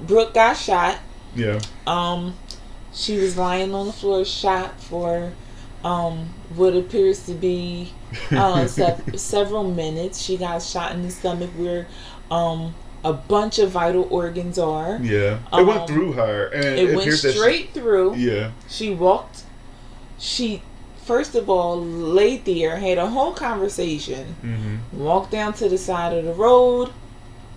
Brooke got shot. Yeah. She was lying on the floor, shot for what appears to be several minutes. She got shot in the stomach where a bunch of vital organs are. Yeah. It went through her, and it went straight through. Yeah. She walked. She first of all laid there, had a whole conversation, walked down to the side of the road,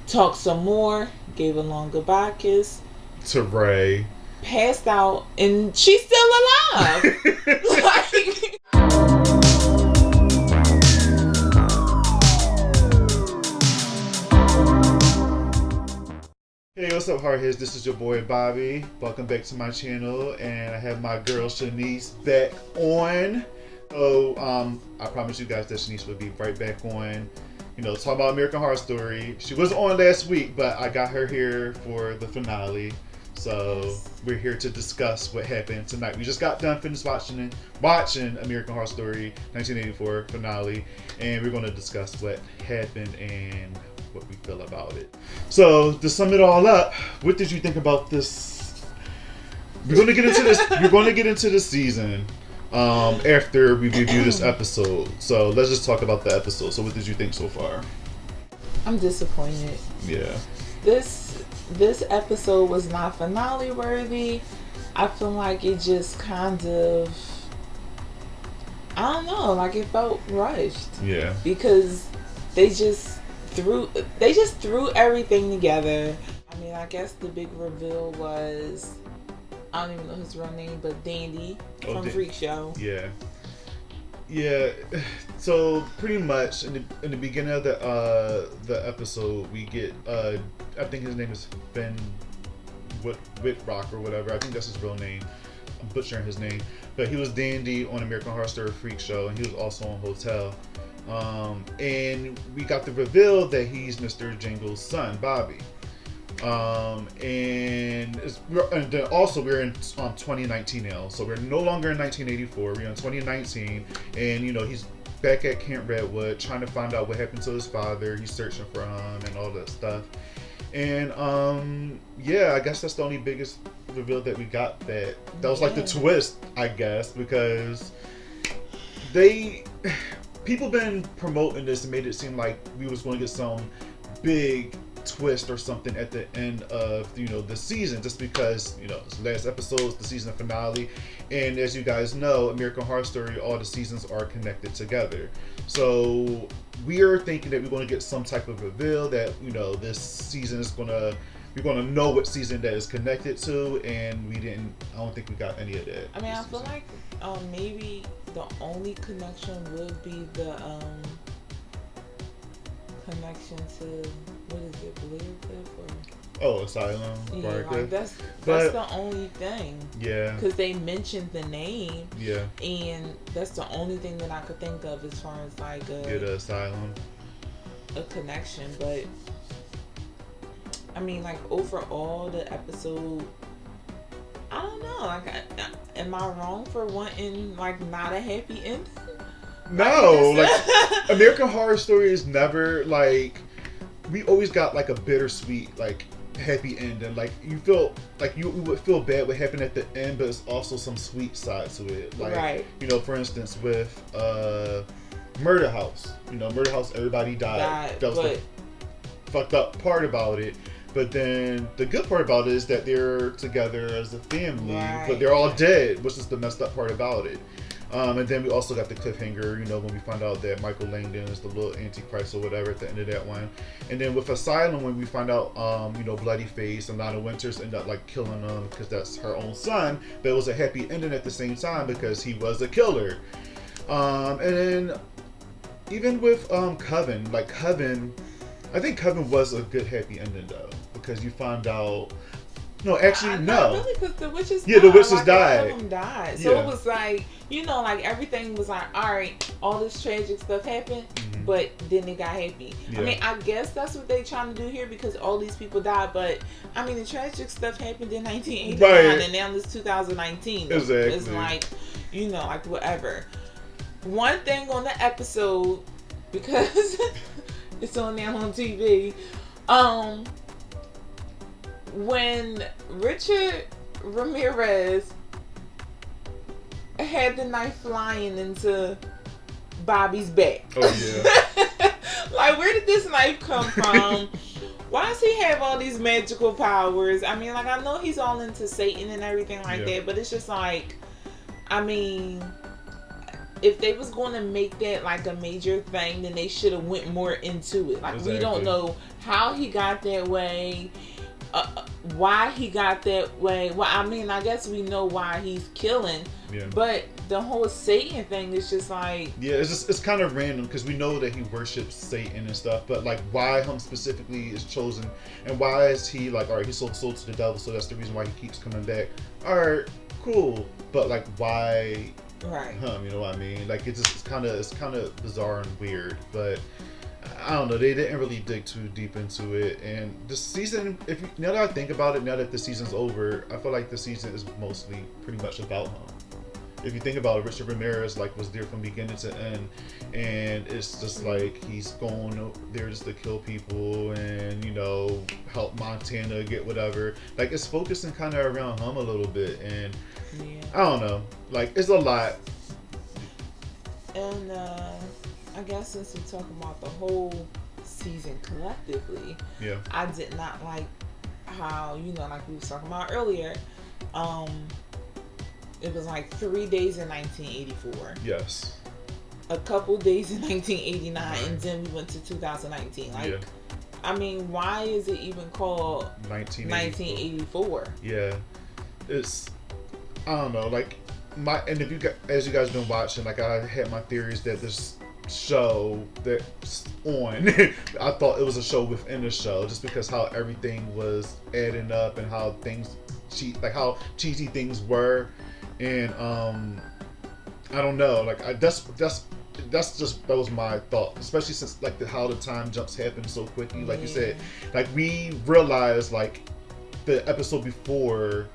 talked some more, gave a long goodbye kiss to Ray, passed out, and she's still alive. Like, hey, what's up, Hardheads? This is your boy Bobby. Welcome back to my channel, and I have my girl Shanice back on. So, I promised you guys that Shanice would be right back on. You know, talking about American Horror Story. She was on last week, but I got her here for the finale. So we're here to discuss what happened tonight. We just got done finished watching American Horror Story 1984 finale, and we're going to discuss what happened and what we feel about it. So to sum it all up, what did you think about this? We're going to get into this. We're going to get into the season after we review this episode. So let's just talk about the episode. So what did you think so far? I'm disappointed. Yeah. This episode was not finale worthy. I feel like it just kind of, I don't know, like it felt rushed. Yeah. Because they just threw everything together. I mean, I guess the big reveal was, I don't even know his real name, but Dandy from Freak Show. Yeah. Yeah, so pretty much in the beginning of the episode, we get I think his name is Ben Whitrock or whatever. I think that's his real name. I'm butchering his name, but he was Dandy on American Horror Story Freak Show, and he was also on Hotel. And we got the reveal that he's Mr. Jingle's son, Bobby. And then also we're in 2019 now, so we're no longer in 1984. We're in 2019, and you know he's back at Camp Redwood trying to find out what happened to his father. He's searching for him and all that stuff. And yeah, I guess that's the only biggest reveal that we got. That was like the twist, I guess, because people been promoting this and made it seem like we was going to get some big twist or something at the end of the season, just because it's the last episode's the season finale, and as you guys know, American Horror Story, all the seasons are connected together. So we are thinking that we're going to get some type of reveal that this season is we're gonna know what season that is connected to, and I don't think we got any of that. I mean, I feel like maybe the only connection would be the connection to, what is it, Blair Cliff or Asylum. Yeah, like that's the only thing. Yeah. Because they mentioned the name. Yeah. And that's the only thing that I could think of as far as like the Asylum. A connection, but I mean, like overall the episode, I don't know. Like, am I wrong for wanting like not a happy ending? No, like American Horror Story is never like, we always got like a bittersweet like happy ending. Like you feel like you would feel bad what happened at the end, but it's also some sweet side to it. Like right. For instance with Murder House. Murder House, everybody died. That was the fucked up part about it. But then the good part about it is that they're together as a family, right. But they're all dead, which is the messed up part about it. And then we also got the cliffhanger, when we find out that Michael Langdon is the little antichrist or whatever at the end of that one. And then with Asylum, when we find out, Bloody Face and Lana Winters end up like killing him because that's her own son. But it was a happy ending at the same time because he was a killer. And then even with Coven, I think Coven was a good happy ending though, because you find out. No, actually, no. Not really, because the witches died. Yeah, the witches like, died. All of them died. So it was like, like everything was like, all right, all this tragic stuff happened, but then they got happy. Yeah. I mean, I guess that's what they trying to do here because all these people died, but I mean, the tragic stuff happened in 1989, right. And now it's 2019. Exactly. It's like, like whatever. One thing on the episode, because it's on now on TV, when Richard Ramirez had the knife flying into Bobby's back. Oh yeah. Like, where did this knife come from? Why does he have all these magical powers? I mean, like, I know he's all into Satan and everything like that, but it's just like, I mean, if they was going to make that like a major thing, then they should have went more into it. Like, we don't know how he got that way, why he got that way. Well, I mean, I guess we know why he's killing, but the whole Satan thing is just like, it's kind of random because we know that he worships Satan and stuff, but like why him specifically is chosen, and why is he like, all right, he sold soul to the devil, so that's the reason why he keeps coming back. All right, cool, but like why him? You know what I mean? Like it's kind of bizarre and weird, but I don't know. They didn't really dig too deep into it, and the season. Now that I think about it, now that the season's over, I feel like the season is mostly pretty much about him. If you think about it, Richard Ramirez like was there from beginning to end, and it's just like he's going there just to kill people and help Montana get whatever. Like it's focusing kind of around him a little bit, and I don't know. Like it's a lot. And I guess since we're talking about the whole season collectively, I did not like how like we were talking about earlier. It was like 3 days in 1984. Yes. A couple days in 1989, and then we went to 2019. Like, I mean, why is it even called 1984? Yeah, it's I don't know. Like and if you guys, as you guys been watching, like I had my theories that this show that's on, I thought it was a show within a show, just because how everything was adding up and how things how cheesy things were. And I don't know, like that was my thought, especially since like how the time jumps happen so quickly. Like you said, like we realized like the episode before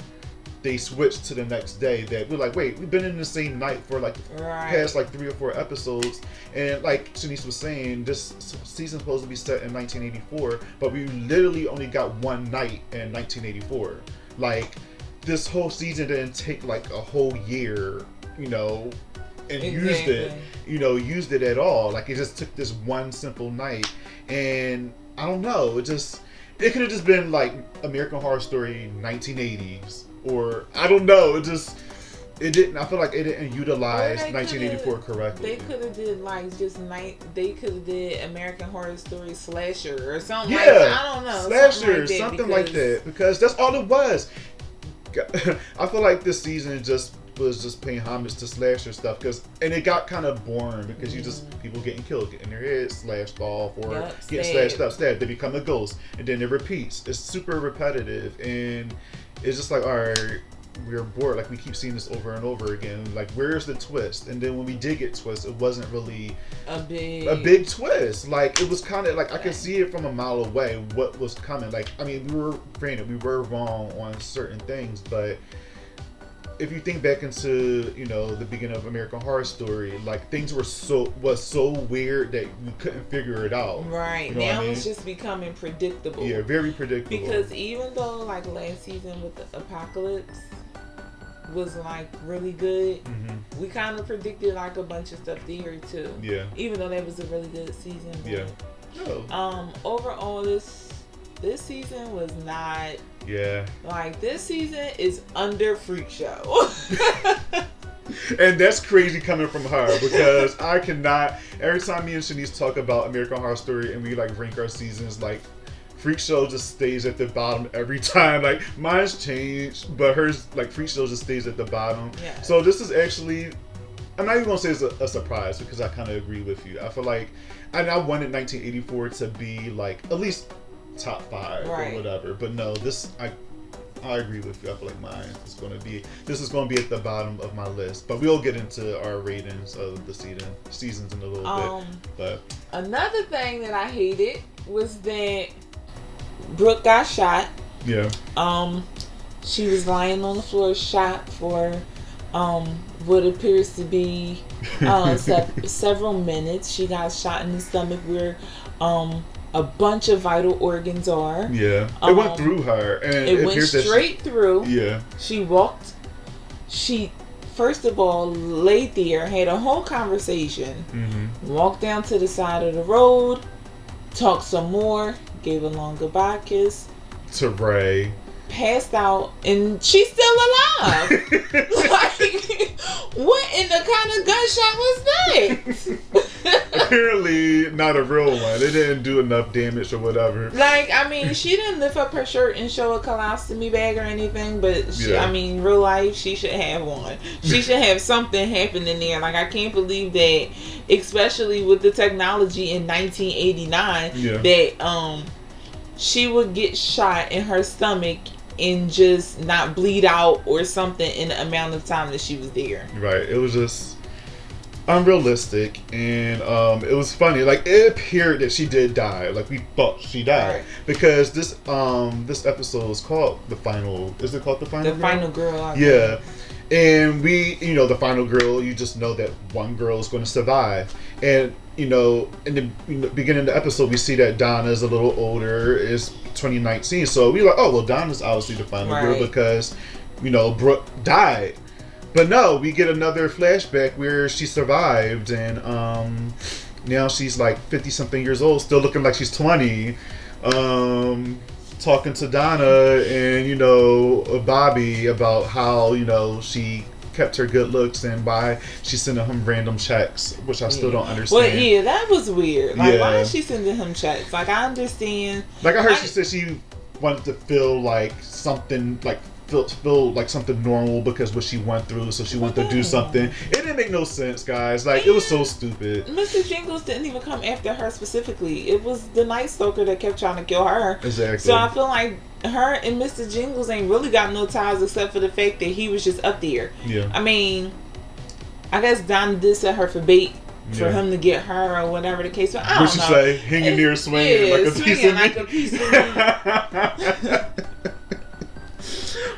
they switched to the next day that we're like, wait, we've been in the same night for like past like 3 or 4 episodes, and like Shanice was saying, this season's supposed to be set in 1984, but we literally only got one night in 1984. Like this whole season didn't take like a whole year, and used it at all. Like it just took this one simple night, and I don't know, it could have just been like American Horror Story 1980s, or I don't know, it didn't. I feel like it didn't utilize 1984 correctly. They could have did like they could have did American Horror Story slasher or something. Yeah, like that. I don't know, slasher, something like that, because that's all it was. I feel like this season was just paying homage to slasher stuff, and it got kind of boring because people getting killed, getting their heads slashed off, or getting slashed up, stabbed. They become a ghost, and then it repeats. It's super repetitive, and it's just like, all right, we're bored. Like we keep seeing this over and over again. Like where's the twist? And then when we did get twist, it wasn't really a big twist. Like it was kind of like I could see it from a mile away what was coming. Like I mean, we were wrong on certain things, but if you think back into the beginning of American Horror Story, like things was so weird that you couldn't figure it out. Right. Now it's just becoming predictable. Yeah, very predictable. Because even though like last season with the Apocalypse was like really good, we kind of predicted like a bunch of stuff there too. Yeah. Even though that was a really good season. Yeah. Oh. Overall, this season was not. Yeah. Like this season is under Freak Show. And that's crazy coming from her, because I cannot. Every time me and Shanice talk about American Horror Story and we like rank our seasons, like Freak Show just stays at the bottom every time. Like mine's changed, but hers, like Freak Show just stays at the bottom. Yeah. So this is actually, I'm not even gonna say it's a surprise, because I kind of agree with you. I feel like, and I wanted 1984 to be like at least top 5 or whatever, but no, this I agree with you. I feel like mine is going to be at the bottom of my list, but we'll get into our ratings of the seasons in a little bit. But another thing that I hated was that Brooke got shot. Yeah. She was lying on the floor, shot for what appears to be several minutes. She got shot in the stomach where a bunch of vital organs are. Yeah. It went through her. And it went straight through. Yeah. She first of all laid there, had a whole conversation, walked down to the side of the road, talked some more, gave a long goodbye kiss to Ray, passed out, and she's still alive. Like, what in the kind of gunshot was that? Apparently not a real one. It didn't do enough damage or whatever. Like, I mean, she didn't lift up her shirt and show a colostomy bag or anything, but I mean, real life, she should have one. She should have something happening there. Like, I can't believe that, especially with the technology in 1989, that she would get shot in her stomach and just not bleed out or something in the amount of time that she was there. Right. It was just unrealistic, and it was funny. Like, it appeared that she did die. Like, we thought she died because this episode is called The Final. Is it called The Final? The Final Girl. Yeah. And the final girl, you just know that one girl is going to survive. And, in the beginning of the episode, we see that Donna is a little older. It's 2019. So we like, oh, well, Donna's obviously the final girl because, Brooke died. But no, we get another flashback where she survived. And now she's like 50-something years old, still looking like she's 20. Talking to Donna and Bobby about how she kept her good looks and why she's sending him random checks, which I still don't understand. Well, yeah, that was weird. Like, why is she sending him checks? Like, I understand. Like, I heard she said she wanted to feel like something like. Feel like something normal because what she went through, so she wanted to do something. It didn't make no sense, guys. Like, it was so stupid. Mr. Jingles didn't even come after her specifically. It was the Night Stalker that kept trying to kill her. Exactly. So I feel like her and Mr. Jingles ain't really got no ties except for the fact that he was just up there. Yeah. I mean, I guess Donna did set her for bait for him to get her or whatever the case. But I don't know. What she say? Hanging near swinging like a piece of meat.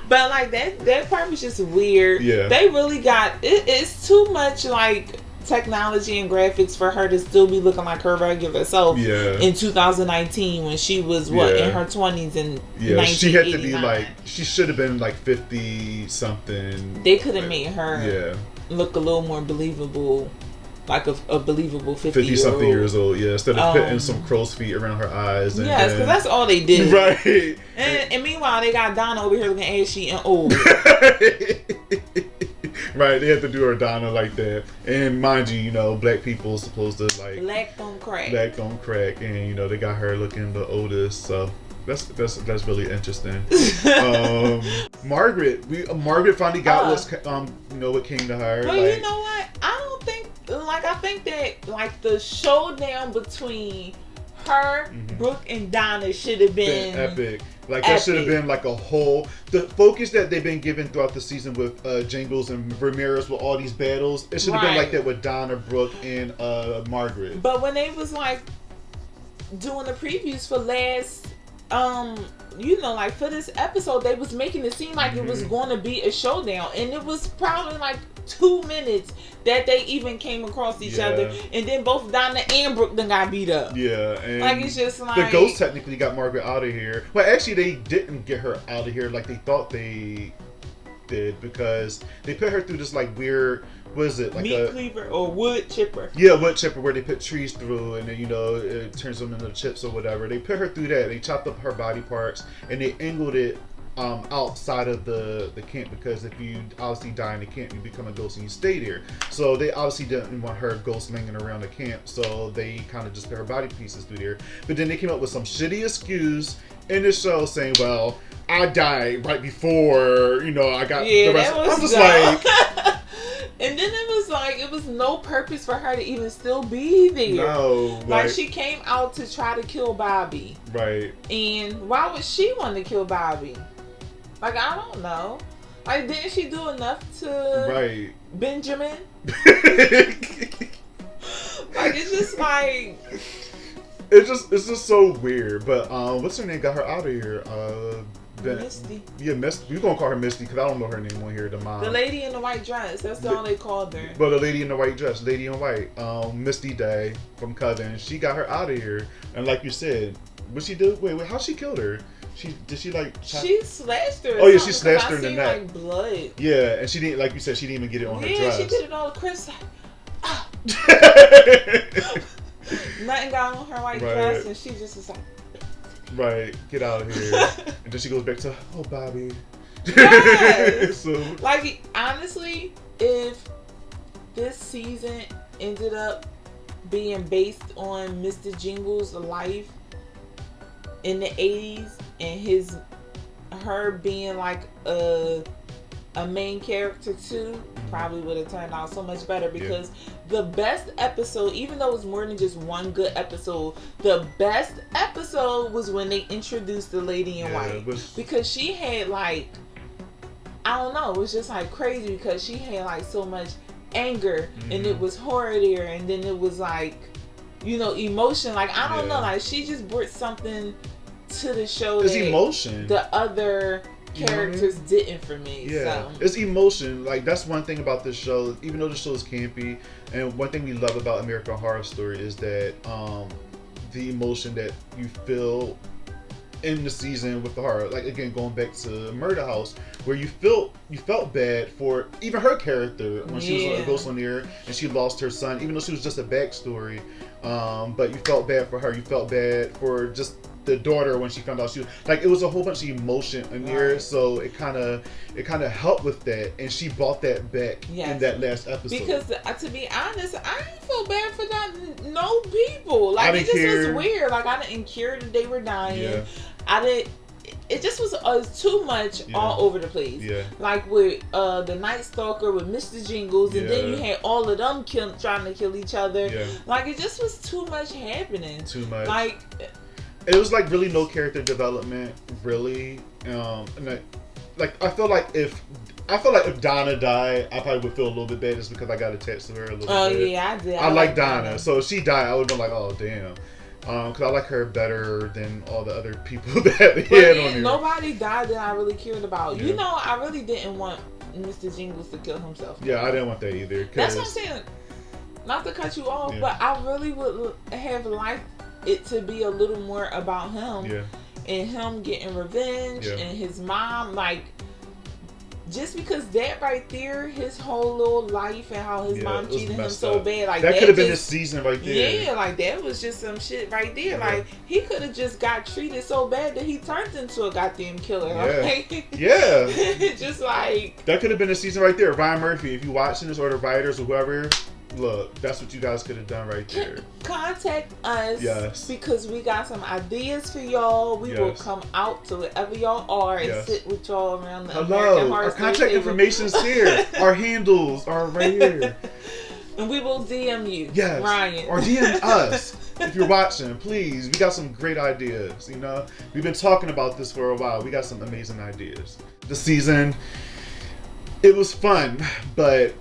But like that part was just weird. Yeah. They really got it's too much like technology and graphics for her to still be looking like her regular self in 2019 when she was in her 20s and she had to be like, she should have been like 50 something. They could have made her look a little more believable. Like a believable 50-something years old, instead of putting some crow's feet around her eyes. Yes, because that's all they did. Right. And meanwhile, they got Donna over here looking ashy and old. Right, they had to do her Donna like that. And mind you, black people are supposed to like... Black don't crack. And, they got her looking the oldest, so... That's really interesting. Margaret finally got what came to her. But you know what? I think that like the showdown between her, Brooke, and Donna should have been epic. Like that should have been like the focus that they've been given throughout the season with Jingles and Ramirez with all these battles. It should have been like that with Donna, Brooke, and Margaret. But when they was like doing the previews for last. Like for this episode, they was making it seem like it was going to be a showdown, and it was probably like 2 minutes that they even came across each other, and then both Donna and Brooke then got beat up. Yeah, and like it's just like the ghost technically got Margaret out of here. Well, actually, they didn't get her out of here like they thought they did because they put her through this like weird. What is it? Like meat cleaver or wood chipper? Yeah, wood chipper where they put trees through and then it turns them into chips or whatever. They put her through that. They chopped up her body parts and they angled it outside of the camp because if you obviously die in the camp, you become a ghost and you stay there. So they obviously didn't want her ghost hanging around the camp, so they kind of just put her body pieces through there. But then they came up with some shitty excuse in the show saying, "Well, I died right before I got the rest." I'm just like. And then it was no purpose for her to even still be there. No. Like she came out to try to kill Bobby. Right. And why would she want to kill Bobby? Like, I don't know. Like, didn't she do enough to Benjamin? Like, it's just like... It's just so weird. But what's her name got her out of here? Misty. Yeah, Misty. We're gonna call her Misty because I don't know her name on here. The mom. The lady in the white dress. That's all they called her. But the lady in the white dress, lady in white, Misty Day from Coven. She got her out of here, and like you said, what she do? Wait, how she killed her? She slashed her. Oh yeah, she slashed her in the neck. Like blood. Yeah, and she didn't, like you said, she didn't even get it on her dress. Yeah, she did it all crisp. Nothing got on her white dress, and she just was like, right, get out of here. And then she goes back to, oh, Bobby. Yes. So, like, honestly, if this season ended up being based on Mr. Jingle's life in the 80s and her being like a main character too, probably would have turned out so much better, because the best episode, even though it was more than just one good episode, the best episode was when they introduced the lady in white, because she had like, I don't know, it was just like crazy, because she had like so much anger, and it was horror there, and then it was like, you know, emotion, like I don't know, like she just brought something to the show it's that emotion the other characters didn't for me. Yeah, so. It's emotion. Like, that's one thing about this show, even though the show is campy, and one thing we love about American Horror Story is that the emotion that you feel in the season with the horror, like again going back to Murder House, where you felt bad for even her character when she was a ghost on there and she lost her son, even though she was just a backstory, but you felt bad for her, you felt bad for just the daughter when she found out she was, like, it was a whole bunch of emotion in there, so it kind of helped with that, and she brought that back in that last episode. Because to be honest, I didn't feel bad for no people. Like, it just was weird. Like, I didn't care that they were dying. It just was too much all over the place. Yeah. Like with the Night Stalker with Mr. Jingles, and then you had all of them trying to kill each other. Yeah. Like, it just was too much happening. Too much. Like, it was like really no character development, really. And I feel like if Donna died, I probably would feel a little bit bad just because I got attached to her a little bit. Oh yeah, I did. I like Donna, so if she died, I would have been like, oh damn. Because I like her better than all the other people that they had on here. Nobody died that I really cared about. Yeah. You know, I really didn't want Mr. Jingles to kill himself. Yeah, I didn't want that either. That's what I'm saying. Not to cut you off, but I really would have liked it to be a little more about him and him getting revenge and his mom, like, just because that right there, his whole little life and how his mom treated him so bad, like that could have been the season right there. Yeah, like that was just some shit right there. Like, he could have just got treated so bad that he turned into a goddamn killer. Just like that could have been the season right there. Ryan Murphy, if you watching this, or the writers or whoever, look, that's what you guys could have done right there. Contact us, because we got some ideas for y'all. We will come out to wherever y'all are and sit with y'all around the American Horror Story. Our contact information is here. Our handles are right here. And we will DM you, Ryan. Or DM us if you're watching. Please, we got some great ideas. You know, we've been talking about this for a while. We got some amazing ideas. The season, it was fun, but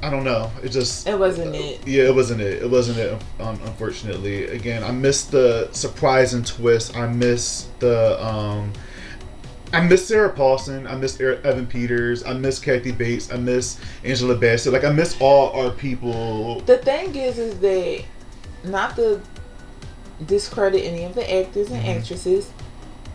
I don't know. It wasn't it. Yeah, it wasn't it. It wasn't it. Unfortunately, again, I missed the surprise and twist. I missed I miss Sarah Paulson. I miss Evan Peters. I miss Kathy Bates. I miss Angela Bassett. Like, I miss all our people. The thing is that, not to discredit any of the actors and actresses,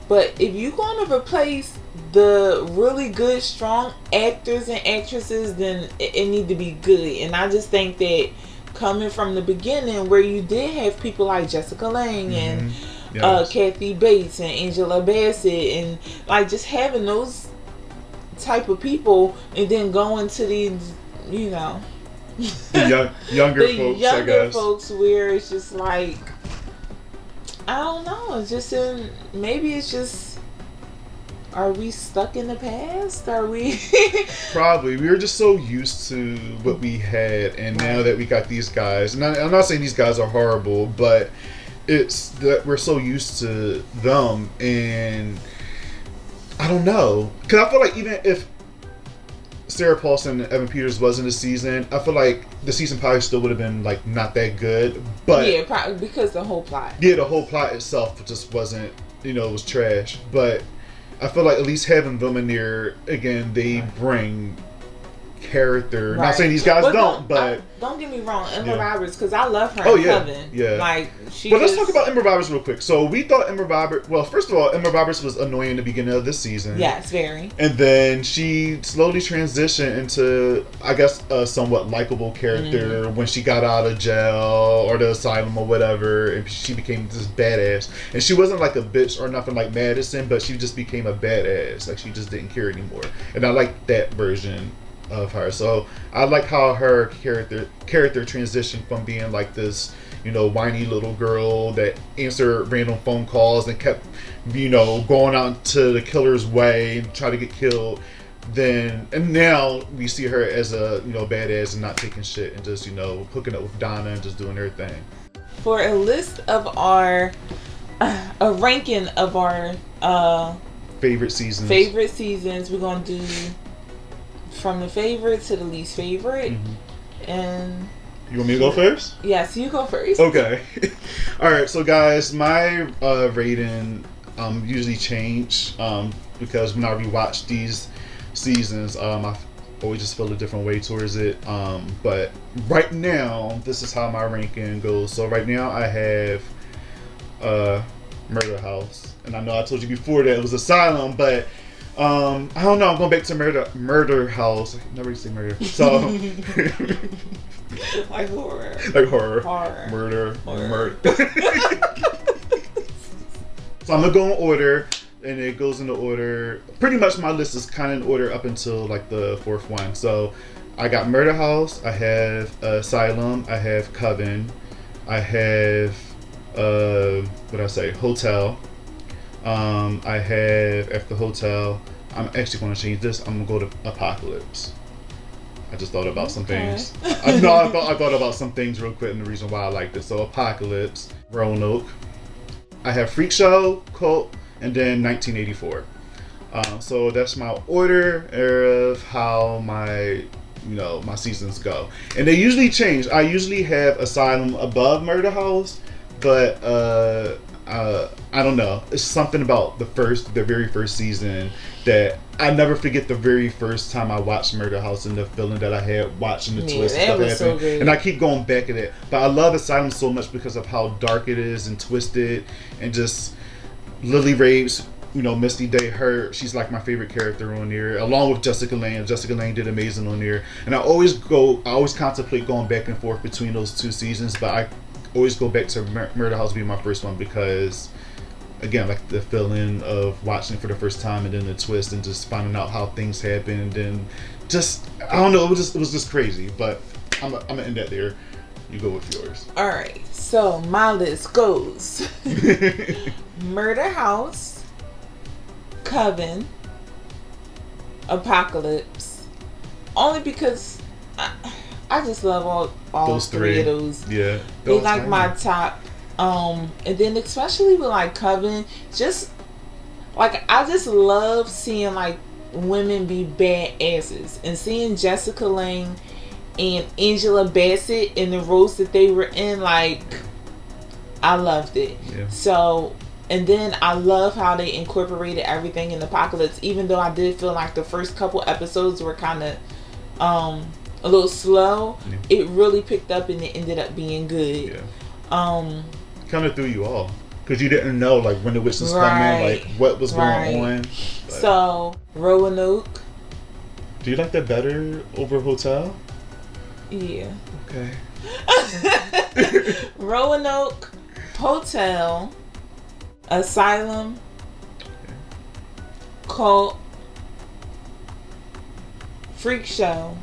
but if you're going to replace the really good, strong actors and actresses, then it need to be good. And I just think that coming from the beginning, where you did have people like Jessica Lange and Kathy Bates and Angela Bassett, and like just having those type of people, and then going to these, you know, the younger folks, where it's just like, I don't know. It's just maybe it's just, are we stuck in the past? Are we? Probably. We were just so used to what we had, and now that we got these guys, and I'm not saying these guys are horrible, but it's that we're so used to them, and I don't know. Because I feel like even if Sarah Paulson and Evan Peters wasn't a season, I feel like the season probably still would have been like not that good. But yeah, probably because the whole plot. Yeah, the whole plot itself just wasn't, it was trash. But I feel like at least having them in there again, they bring character. Not saying these guys but don't get me wrong, Emma Roberts, because I love her. Coven. Yeah. Like she. But let's talk about Emma Roberts real quick. So we thought Emma Roberts. Well, first of all, Emma Roberts was annoying in the beginning of this season. Yes, very. And then she slowly transitioned into, I guess, a somewhat likable character when she got out of jail or the asylum or whatever, and she became this badass. And she wasn't like a bitch or nothing like Madison, but she just became a badass. Like she just didn't care anymore. And I like that version of her. So I like how her character transitioned from being like this, whiny little girl that answered random phone calls and kept, going out to the killer's way and try to get killed. And now we see her as a, badass and not taking shit and just, hooking up with Donna and just doing her thing. For a list of a ranking of our favorite seasons, we're gonna do from the favorite to the least favorite. And you want me to go first? Yes, you go first. Okay. All right. So guys, my rating usually change because when I rewatch these seasons, I always just feel a different way towards it. But right now, this is how my ranking goes. So right now, I have Murder House, and I know I told you before that it was Asylum, but I don't know. I'm going back to Murder House. I can never say murder. So like horror. Like horror. Murder. So I'm gonna go in order, and it goes in the order. Pretty much my list is kind of in order up until like the fourth one. So I got Murder House. I have Asylum. I have Coven. I have Hotel. I have after Hotel. I'm actually going to change this. I'm going to go to Apocalypse. I just thought about some things. I thought about some things real quick, and the reason why I like this. So Apocalypse, Roanoke. I have Freak Show, Cult, and then 1984. So that's my order of how my seasons go, and they usually change. I usually have Asylum above Murder House, but I don't know. It's something about the very first season that I never forget. The very first time I watched Murder House and the feeling that I had watching the twist stuff happen. So and I keep going back at it. But I love Asylum so much because of how dark it is and twisted, and just Lily Rabe's, Misty Day, she's like my favorite character on there, along with Jessica Lange. Jessica Lange did amazing on there. And I always contemplate going back and forth between those two seasons, but I always go back to Murder House being my first one because, again, like the feeling of watching it for the first time and then the twist and just finding out how things happen, and then just, I don't know, it was just crazy. But I'm gonna end that there. You go with yours. All right. So my list goes Murder House, Coven, Apocalypse, only because I just love all those three of those. Yeah, they like my top. And then especially with like Coven, just like I just love seeing like women be badasses, and seeing Jessica Lange and Angela Bassett in the roles that they were in, like I loved it. Yeah. So, and then I love how they incorporated everything in Apocalypse, even though I did feel like the first couple episodes were kind of a little slow. Yeah. It really picked up and it ended up being good. Yeah. Kind of threw you off because you didn't know like when the witch was coming, like what was going on. But. So Roanoke. Do you like that better over Hotel? Yeah. Okay. Roanoke, Hotel, Asylum, Cult, Freak Show,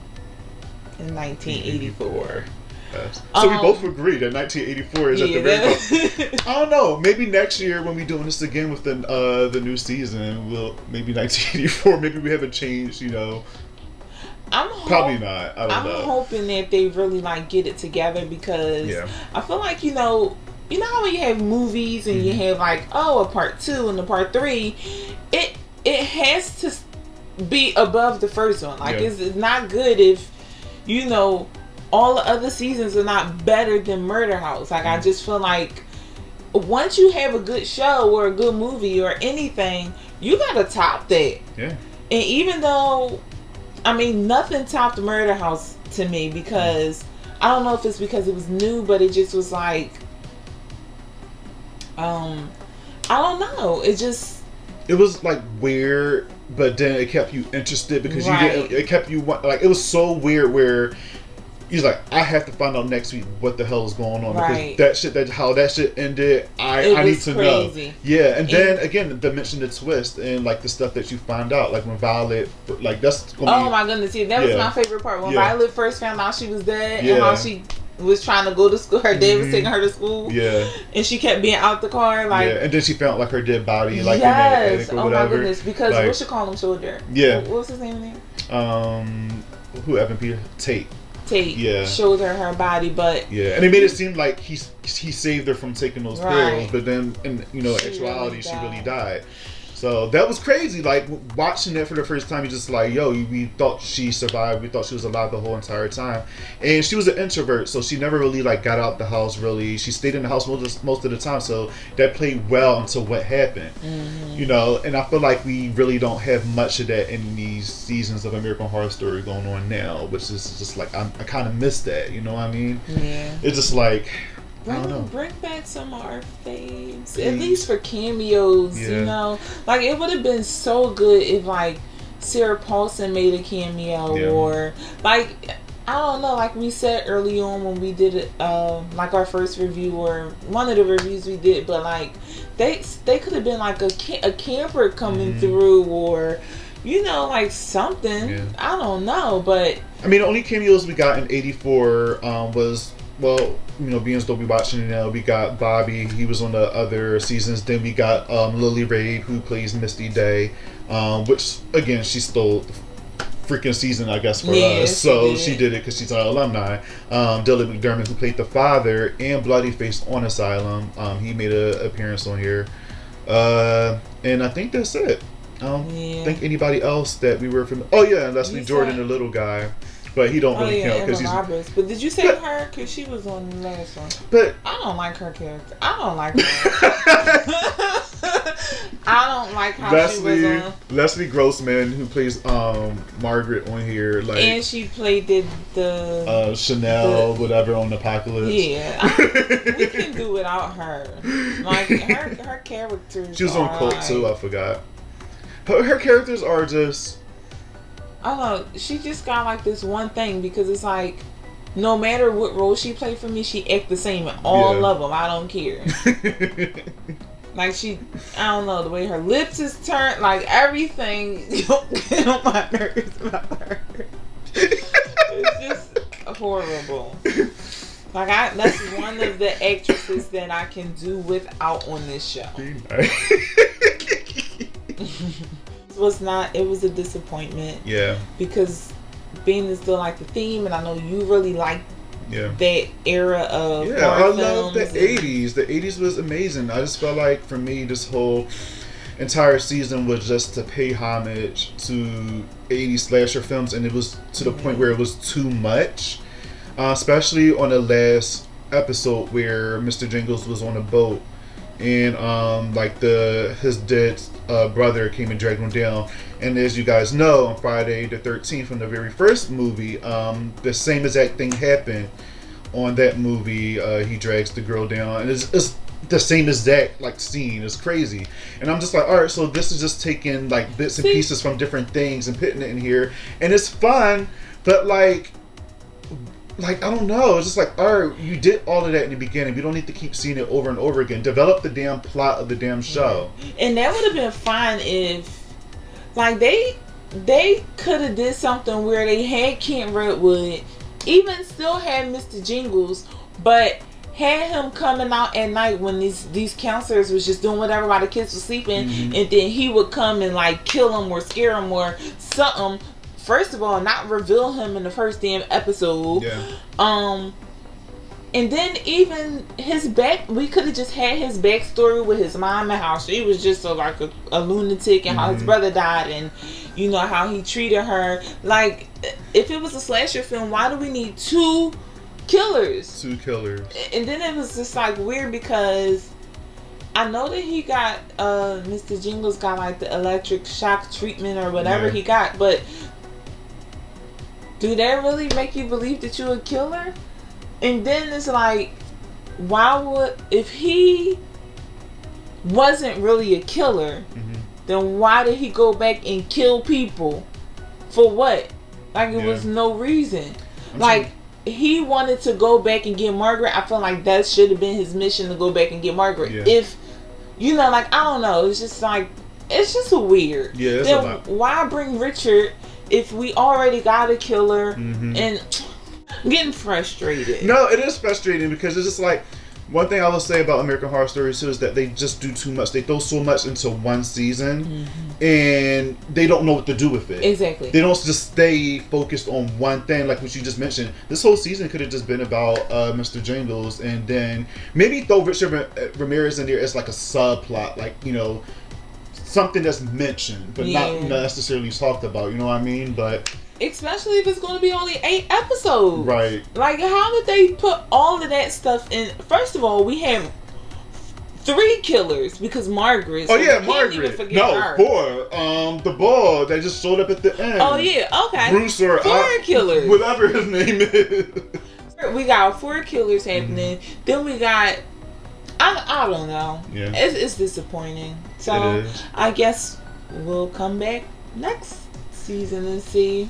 in 1984. So we both agree that 1984 is at the very top. I don't know. Maybe next year when we're doing this again with the new season, maybe 1984. Maybe we haven't changed. Probably not. I don't know. I'm hoping that they really like get it together because I feel like you know how when you have movies and you have like a part 2 and a part 3, it has to be above the first one. Like it's not good if all the other seasons are not better than Murder House. Like I just feel like once you have a good show or a good movie or anything, you gotta top that. Yeah. And even though, I mean, nothing topped Murder House to me because I don't know if it's because it was new, but it just was like, I don't know. It was like weird, but then it kept you interested because it kept you like, it was so weird where he's like, I have to find out next week what the hell is going on because how that shit ended, I need to know. Yeah, and then again, to mention the twist and like the stuff that you find out, like when Violet, like that's gonna my goodness, that was my favorite part when Violet first found out she was dead and how she was trying to go to school. Her dad was taking her to school. Yeah, and she kept being out the car, like and then she found like her dead body, like in the attic or whatever. My goodness, because like, what should call him children? Yeah, what was his name again? Who Evan Peter Tate. Showed her body, but and it made it seem like he saved her from taking those pills, but then in actuality she really died. So that was crazy. Like watching it for the first time, you're just like, yo, we thought she survived. We thought she was alive the whole entire time. And she was an introvert, so she never really like got out the house. Really, she stayed in the house most of the time. So that played well until what happened. Mm-hmm. And I feel like we really don't have much of that in these seasons of American Horror Story going on now, which is just like I kind of miss that. You know what I mean? Yeah. It's just like. Bring back some of our faves, at least for cameos. Like it would have been so good if like Sarah Paulson made a cameo, or like I don't know, like we said early on when we did it, like our first review or one of the reviews we did, but like they could have been like a camper coming through, or like something. I don't know, but I mean the only cameos we got in '84 was. Well, being as though we watching it now, we got Bobby. He was on the other seasons. Then we got Lily Rabe, who plays Misty Day, which again she stole the freaking season, I guess, for us. So she did it because she's an alumni. Dylan McDermott, who played the father, and Bloodyface on Asylum. He made an appearance on here, and I think that's it. I don't think anybody else that we were from. Oh yeah, and Leslie Jordan, the little guy. But he don't really count because he's. Roberts. But did you say her? Because she was on the last one. But I don't like her character. I don't like her. I don't like how she was on. Leslie Grossman, who plays Margaret on here, like, and she played the Chanel, whatever, on Apocalypse. Yeah, we can do without her. Like her characters. She was on Cult too. I forgot. Her characters are just. I don't know. She just got like this one thing because it's like, no matter what role she played for me, she act the same in all of them. I don't care. Like I don't know, the way her lips is turned, like everything. Get on my nerves about her. It's just horrible. Like that's one of the actresses that I can do without on this show. It was a disappointment. Yeah. Because being is still like the theme, and I know you really like that era of I love the 80s. The 80s was amazing. I just felt like for me this whole entire season was just to pay homage to 80s slasher films, and it was to the point where it was too much. Especially on the last episode where Mr. Jingles was on a boat and like his dead brother came and dragged him down. And as you guys know, on Friday the 13th from the very first movie, the same exact thing happened on that movie. He drags the girl down, and it's the same exact like scene. It's crazy. And I'm just like, all right, so this is just taking like bits and pieces from different things and putting it in here, and it's fun, but like I don't know. It's just like, all right, you did all of that in the beginning. We don't need to keep seeing it over and over again. Develop the damn plot of the damn show. And that would have been fine if, like, they could have did something where they had Kent Redwood, even still had Mr. Jingles, but had him coming out at night when these counselors was just doing whatever while the kids were sleeping, and then he would come and like kill them or scare them or something. First of all, not reveal him in the first damn episode. Yeah. And then even his we could have just had his backstory with his mom and how she was just a lunatic, and how his brother died, and how he treated her. Like, if it was a slasher film, why do we need two killers? And then it was just like weird because I know that he got Mr. Jingles got like the electric shock treatment or whatever he got, but do that really make you believe that you're a killer? And then it's like, why would, if he wasn't really a killer, then why did he go back and kill people? For what? Like, it was no reason. Like, he wanted to go back and get Margaret. I feel like that should have been his mission, to go back and get Margaret. If, you know, like, I don't know. It's just like, it's just weird. Yeah, it's then a lot. Why bring Richard if we already got a killer? And I'm getting frustrated. No, it is frustrating because it's just like, one thing I will say about American Horror Story too is that they just do too much. They throw so much into one season, and they don't know what to do with it. Exactly. They don't just stay focused on one thing, like what you just mentioned. This whole season could have just been about Mr. Jingles, and then maybe throw Richard Ramirez in there as like a subplot, like, you know, something that's mentioned but not necessarily talked about. You know what I mean? But especially if it's going to be only 8 episodes. Right. Like, how did they put all of that stuff in? First of all, we had 3 killers because Margaret. So Margaret. No, 4. The ball that just showed up at the end. Oh, yeah. Okay. Bruce or 4 killers. Whatever his name is. We got 4 killers happening. Then we got, I don't know. Yeah. It's disappointing. So, I guess we'll come back next season and see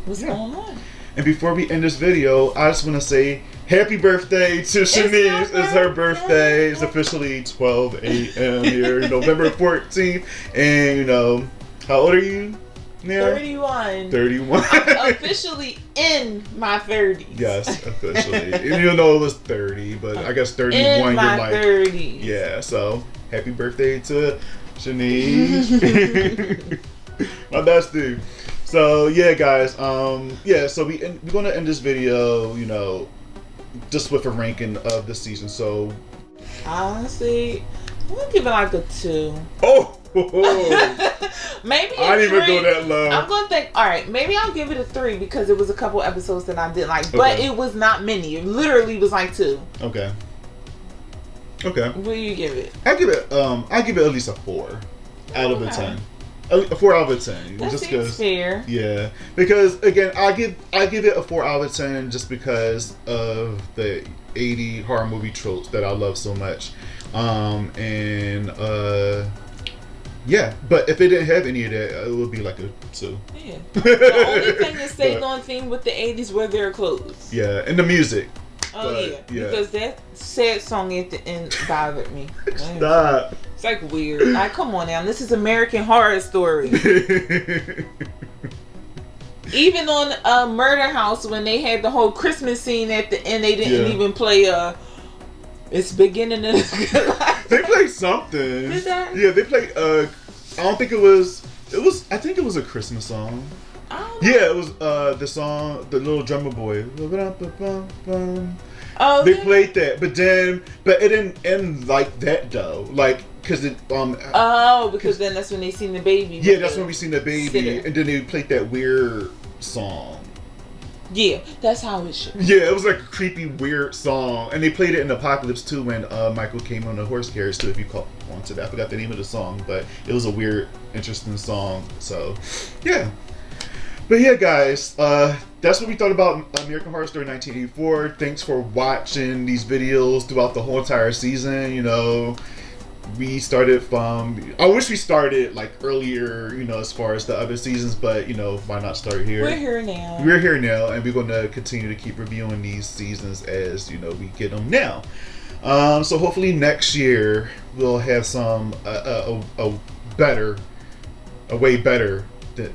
what's going on. And before we end this video, I just want to say happy birthday to Shanice. It's her birthday. It's officially 12 a.m. here, November 14th. And, you know, how old are you now? 31. 31. I'm officially in my 30s. Yes, officially. And you know it was 30, but I guess 31 in my you're like 30s. Yeah, so happy birthday to Shanice. My bestie. So yeah, guys. So we're gonna end this video, you know, just with a ranking of the season. So honestly, I'm gonna give it like a 2. Oh. Maybe I didn't even go that low. I'm gonna think. All right, maybe I'll give it a 3 because it was a couple episodes that I didn't like, but it was not many. It literally was like 2. Okay. Okay. What do you give it? I give it at least a 4 out of a 10. A 4 out of 10. That just seems fair. Yeah, because again, I give it a 4 out of 10 just because of the 80 horror movie tropes that I love so much, yeah. But if it didn't have any of that, it would be like a 2. Yeah. The only thing that stayed on theme with the 80s were their clothes. Yeah, and the music. Oh yeah, because that sad song at the end bothered me. Stop. It's like weird. Like, come on now, this is American Horror Story. Even on Murder House, when they had the whole Christmas scene at the end, they didn't even play It's Beginning of They played something. Did that? Yeah, they played I don't think it was I think it was a Christmas song. Yeah, it was the song, the little drummer boy. Oh, they played that, but it didn't end like that though. Like, cause it because then that's when they seen the baby. Yeah, that's when we seen the baby, sitter. and then they played that weird song. Yeah, that's how it should. Yeah, it was like a creepy, weird song, and they played it in Apocalypse too when Michael came on the horse carriage too. If you caught on to that, I forgot the name of the song, but it was a weird, interesting song. So, yeah. But yeah, guys, that's what we thought about American Horror Story 1984. Thanks for watching these videos throughout the whole entire season. You know, we started from, I wish we started like earlier, you know, as far as the other seasons, but you know, why not start here? We're here now. We're here now, and we're going to continue to keep reviewing these seasons as, you know, we get them now. So hopefully next year we'll have some a way better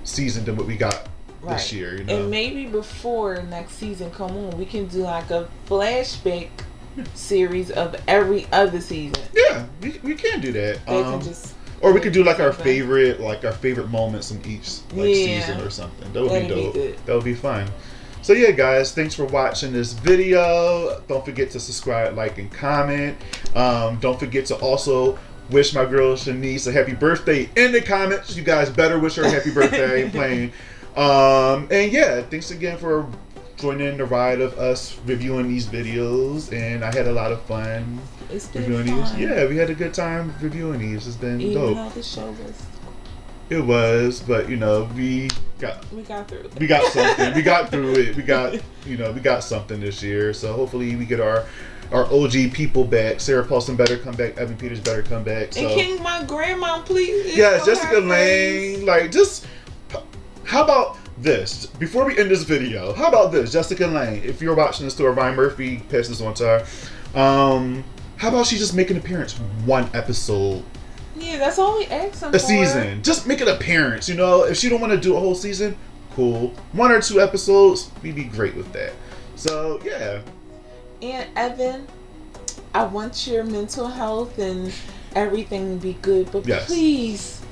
season than what we got this year, you know. And maybe before next season come on, we can do like a flashback series of every other season. Yeah, we can do that. Or we could do like our favorite moments in each season or something. That would be dope. That would be fun. So yeah, guys, thanks for watching this video. Don't forget to subscribe, like, and comment. Don't forget to also wish my girl Shanice a happy birthday in the comments. You guys better wish her a happy birthday. I ain't playing. And yeah, thanks again for joining in the ride of us reviewing these videos, and I had a lot of fun reviewing these. Yeah, we had a good time reviewing these. It's been dope. Even though the show was. It was, but you know, we got through it. We got something. We got through it. We got something this year. So hopefully we get our OG people back. Sarah Paulson better come back. Evan Peters better come back. So. And can my grandma please? Yeah, Jessica Lange. Like, just how about this? Before we end this video, how about this, Jessica Lange? If you're watching this to her, Ryan Murphy, pass this on to her. How about she just make an appearance one episode? Yeah, that's all we ask them for. A season. Just make an appearance, you know? If she don't want to do a whole season, cool. 1 or 2 episodes, we'd be great with that. So, yeah. And Evan, I want your mental health and everything to be good, but yes. Please.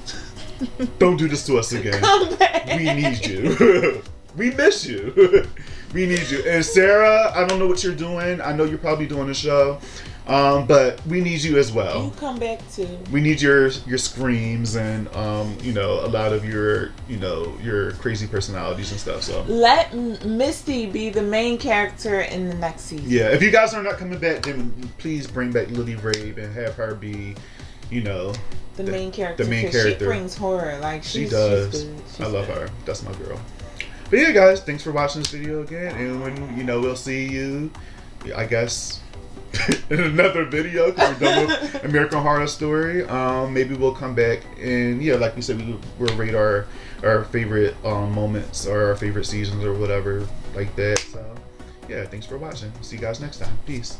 Don't do this to us again. Come back. We need you. We miss you. We need you. And Sarah, I don't know what you're doing. I know you're probably doing a show. But we need you as well. You come back too. We need your screams and you know, a lot of your, you know, your crazy personalities and stuff. So let Misty be the main character in the next season. Yeah, if you guys are not coming back, then please bring back Lily Rabe and have her be, you know, the main character. The main character. She brings horror. Like she does. She's good. I love her. That's my girl. But yeah, guys, thanks for watching this video again. And when you know, we'll see you, I guess, in another video because we're done with American Horror Story. Maybe we'll come back and yeah, like we said, we'll rate our favorite moments or our favorite seasons or whatever like that. So yeah, thanks for watching. See you guys next time. Peace.